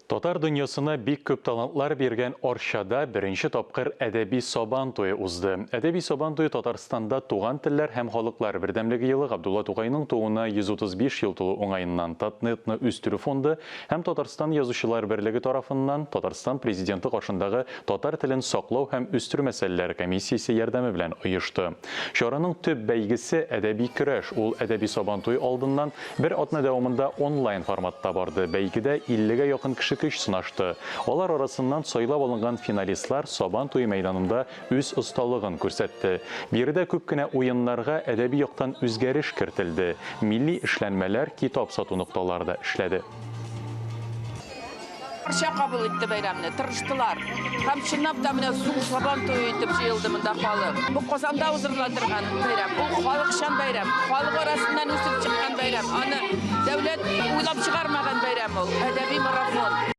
Татар дөньясына бик күп талантлар берген Оршада беренче тапкыр әдәби сабан туе узды. Әдәби сабан туе Татарстанда туган телләр һәм халыклар бердәмлеге елы Габдулла Тукайның тууына 135 ел тулу уңаеннан Татнетны үстерү фонды һәм Татарстан язучылар берлеге тарафыннан Татарстан президенты каршындагы татар телен саклау һәм үстерү мәсьәләләре комиссиясе ярдәме белән оешты. Чараның төп бәйгесе әдәби көрәш. Ул әдәби сабан туе алдыннан бер атна дәвамында онлайн форматта барды. Бәйгедә 50-гә якын кеше көч сынашты. Алар арасыннан сайлап алынган финалистлар сабан туе мәйданында үз осталыгын күрсәтте. Биредә күп кенә уеннарга әдәби яктан үзгәреш кертелде. Милли эшләнмәләр, китап сату нукталарында эшләде. Арша кабул итте бәйрәмне, тырыштылар. Һәм чынлап та менә зур сабан туе итеп җыелды монда халык. Бу Казанда уздырылган бәйрәм. Ул халыкчан бәйрәм. Халык арасыннан үсеп чыккан бәйрәм. Аны дәүләт уйлап чыгармаган бәйрәм ул. Әдәби марафон.